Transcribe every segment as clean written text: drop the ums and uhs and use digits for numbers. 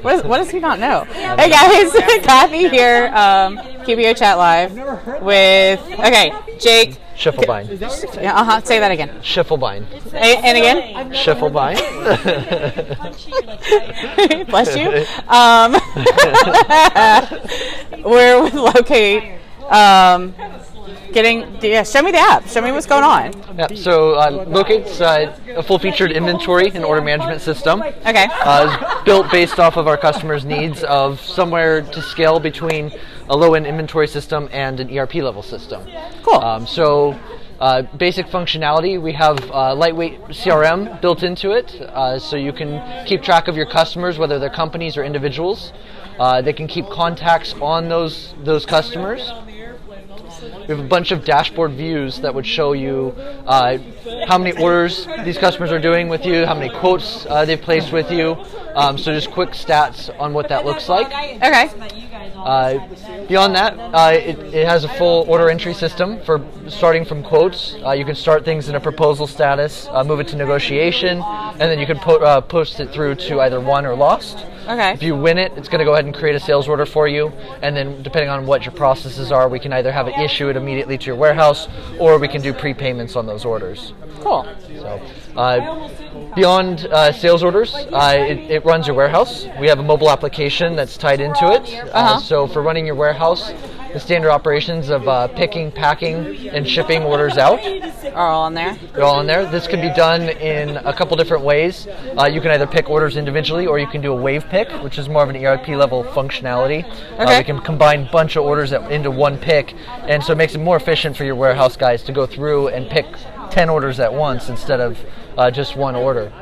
What does he not know? Hey guys, Kathy here, QBOchat Live with, Jake. Schiffelbein. Say that again. Schiffelbein. And again? Schiffelbein. Bless you. We're with Locate. Show me the app. Show me what's going on. Yeah, so Locate's a full-featured inventory and order management system. Okay. It's built based off of our customers' needs of somewhere to scale between a low-end inventory system and an ERP level system. Cool. Basic functionality, we have lightweight CRM built into it, so you can keep track of your customers, whether they're companies or individuals. They can keep contacts on those customers. We have a bunch of dashboard views that would show you how many orders these customers are doing with you, how many quotes they've placed with you. So just quick stats on what that looks like. Okay. Beyond that, it has a full order entry system for starting from quotes. You can start things in a proposal status, move it to negotiation, and then you can post it through to either won or lost. Okay. If you win it, it's going to go ahead and create a sales order for you, and then depending on what your processes are, we can either have it issue it immediately to your warehouse, or we can do prepayments on those orders. Cool. So, beyond sales orders, it runs your warehouse. We have a mobile application that's tied into it. So for running your warehouse, the standard operations of picking, packing, and shipping orders out are all in there? They're all in there. This can be done in a couple different ways. You can either pick orders individually, or you can do a wave pick, which is more of an ERP level functionality. Okay. We can combine a bunch of orders into one pick, and so it makes it more efficient for your warehouse guys to go through and pick 10 orders at once instead of just one order.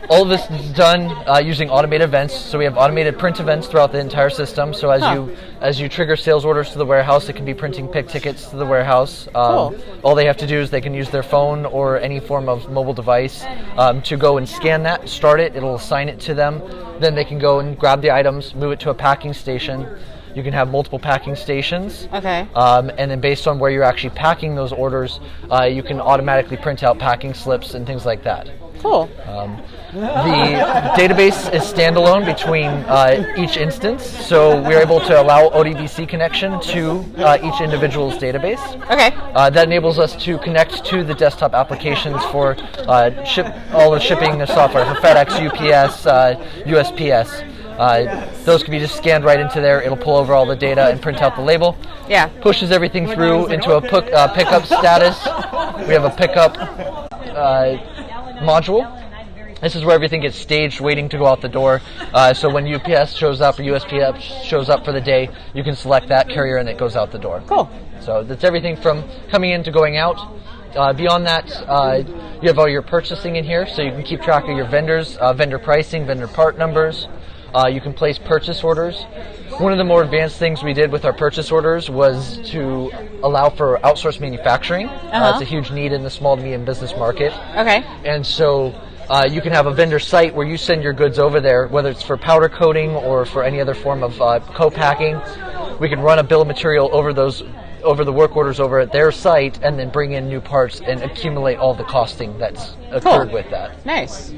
All of this is done using automated events. So we have automated print events throughout the entire system. So as you trigger sales orders to the warehouse, it can be printing pick tickets to the warehouse. Cool. All they have to do is they can use their phone or any form of mobile device to go and scan that, start it. It'll assign it to them. Then they can go and grab the items, move it to a packing station. You can have multiple packing stations. Okay. And then based on where you're actually packing those orders, you can automatically print out packing slips and things like that. Cool. The database is standalone between each instance, so we're able to allow ODBC connection to each individual's database. Okay. That enables us to connect to the desktop applications for all the shipping software for FedEx, UPS, USPS. Those can be just scanned right into there. It'll pull over all the data and print out the label. Yeah. Pushes everything through into a pickup status. We have a pickup module. This is where everything gets staged, waiting to go out the door. So when UPS shows up or USPS shows up for the day, you can select that carrier and it goes out the door. Cool. So that's everything from coming in to going out. Beyond that, you have all your purchasing in here, so you can keep track of your vendors, vendor pricing, vendor part numbers. You can place purchase orders. One of the more advanced things we did with our purchase orders was to allow for outsourced manufacturing. It's a huge need in the small to medium business market. Okay. And so you can have a vendor site where you send your goods over there, whether it's for powder coating or for any other form of co-packing. We can run a bill of material over the work orders over at their site, and then bring in new parts and accumulate all the costing that's occurred with that. Nice.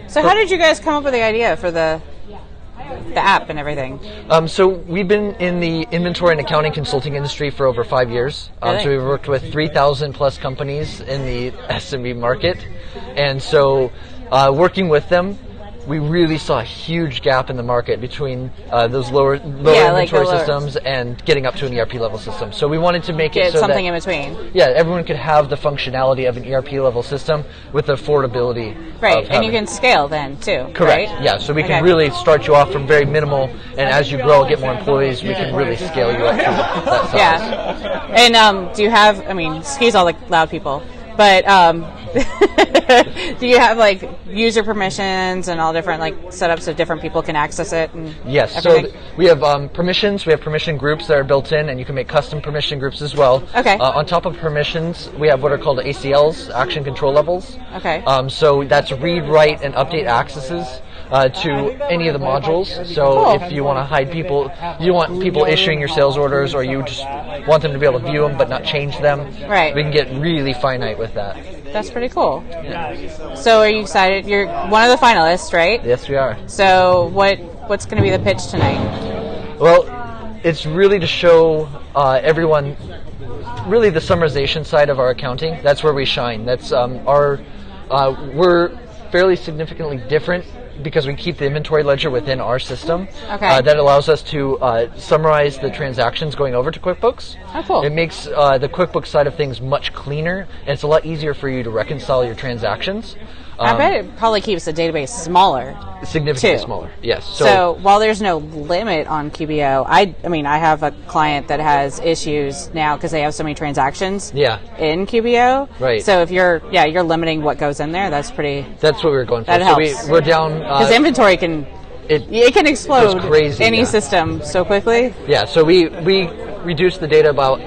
So how did you guys come up with the idea for the app and everything? So we've been in the inventory and accounting consulting industry for over 5 years. So we've worked with 3,000 plus companies in the SMB market. And so working with them, we really saw a huge gap in the market between those lower inventory systems and getting up to an ERP level system. So we wanted to make it so something that, in between. Yeah, everyone could have the functionality of an ERP level system with the affordability. Right, and you can scale then too. Correct. Right? Yeah, so we can really start you off from very minimal, and as you grow and get more employees, we can really scale you up to that size. Yeah. And do you have? Excuse all the loud people, but do you have like user permissions and all different like setups so different people can access it? And yes, everything? So we have permissions. We have permission groups that are built in, and you can make custom permission groups as well. Okay. On top of permissions, we have what are called ACLs, action control levels. Okay. So that's read, write, and update accesses to any of the modules. So if you want to hide people, you want people issuing your sales orders, or you just want them to be able to view them but not change them. Right. We can get really finite with that. That's pretty cool. So are you excited? You're one of the finalists, right? Yes, we are. So what's going to be the pitch tonight? Well, it's really to show everyone really the summarization side of our accounting. That's where we shine. That's we're fairly significantly different because we keep the inventory ledger within our system. Okay. That allows us to summarize the transactions going over to QuickBooks. Oh, cool. It makes the QuickBooks side of things much cleaner, and it's a lot easier for you to reconcile your transactions. I bet it probably keeps the database smaller. Significantly too. smaller, yes. So while there's no limit on QBO, I mean, I have a client that has issues now because they have so many transactions in QBO. Right. So if you're limiting what goes in there, that's what we were going for. That helps. So we're down... Because inventory can... It can explode crazy, any system so quickly. Yeah, so we reduce the data about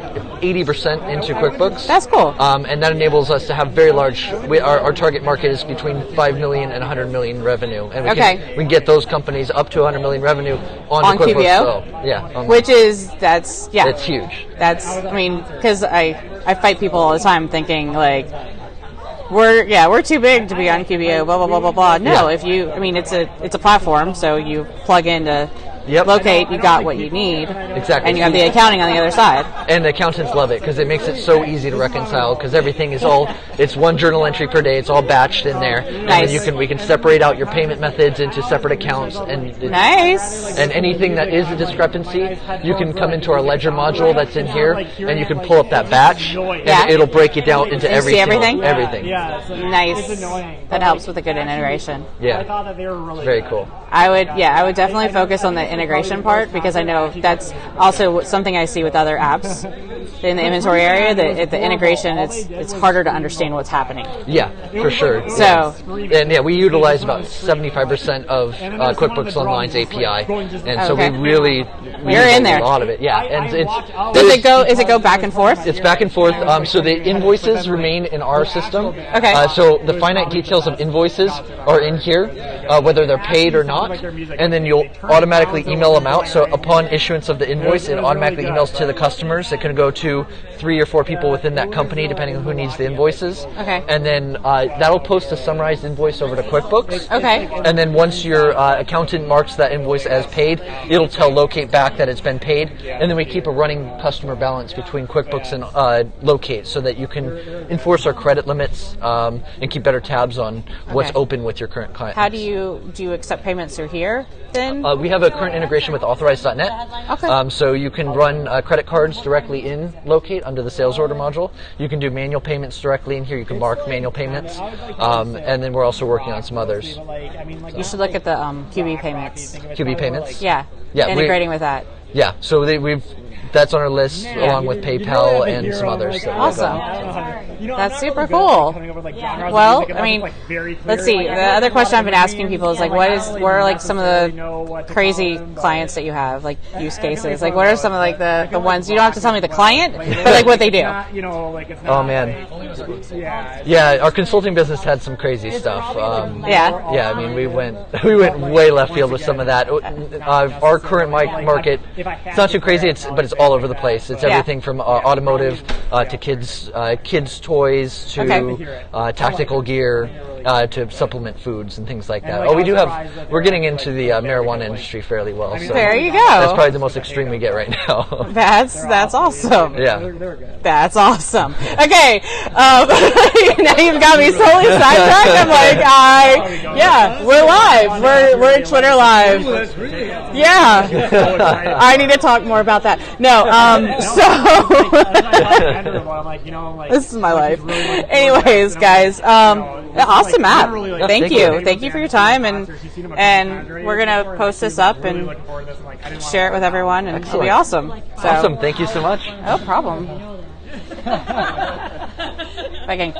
80% into QuickBooks. That's cool. And that enables us to have very large... Our target market is between 5 million and 100 million revenue. And we can get those companies up to 100 million revenue on QuickBooks. QBO? That's It's huge. Because I fight people all the time thinking, like... We're too big to be on QBO, blah blah blah blah blah. No, if you, it's a platform, so you plug into Locate, you got what you need. Exactly. And you have the accounting on the other side. And the accountants love it because it makes it so easy to reconcile because everything is it's one journal entry per day. It's all batched in there. Nice. And then we can separate out your payment methods into separate accounts. Nice. And anything that is a discrepancy, you can come into our ledger module that's in here and you can pull up that batch and it'll break it down into everything. Everything. Nice. That helps with a good integration. Yeah. Very cool. I would definitely focus on the integration part because I know that's also something I see with other apps in the inventory area. The integration, it's harder to understand what's happening. Yeah, for sure. So, and we utilize about 75% of QuickBooks Online's API, and so we really you're in there. A lot of it. Yeah, and does it go back and forth? It's back and forth. So the invoices remain in our system. Okay. So the finite details of invoices are in here, whether they're paid or not, and then you'll automatically email them out. So upon issuance of the invoice, it automatically emails to the customers. It can go to 3 or 4 people within that company, depending on who needs the invoices. Okay. And then that'll post a summarized invoice over to QuickBooks. Okay. And then once your accountant marks that invoice as paid, it'll tell Locate back that it's been paid. And then we keep a running customer balance between QuickBooks and Locate so that you can enforce our credit limits and keep better tabs on what's open with your current client. How do you accept payments through here then? We have a current integration with Authorize.net. Okay. So you can run credit cards directly in Locate under the sales order module. You can do manual payments directly in here. You can mark manual payments. And then we're also working on some others. You should look at the QB payments. QB payments? Yeah. Integrating with that. Yeah. So that's on our list along with PayPal and some others. Awesome. That's super cool. Well, let's see. The other question I've been asking people is what are some of the crazy clients that you have, use cases? What are some of the ones, you don't have to tell me the client, but what they do? Oh man. Yeah, our consulting business had some crazy stuff. Yeah, we went way left field with some of that. Our current market, it's not too crazy, but it's all over the place. It's everything from automotive to kids toys to tactical gear to supplement foods and things like that. We're getting into the marijuana industry fairly well. So there you go. That's probably the most extreme we get right now. That's awesome. Yeah. That's awesome. Okay. Now you've got me totally sidetracked. I'm we're live. We're Twitter live. Yeah. I need to talk more about that. No, this is my life. Anyways, guys, awesome app. Thank you. Thank you for your time, and we're gonna post this up and share it with everyone, and it'll be awesome. Awesome. Thank you so much. No problem. Bye, gang.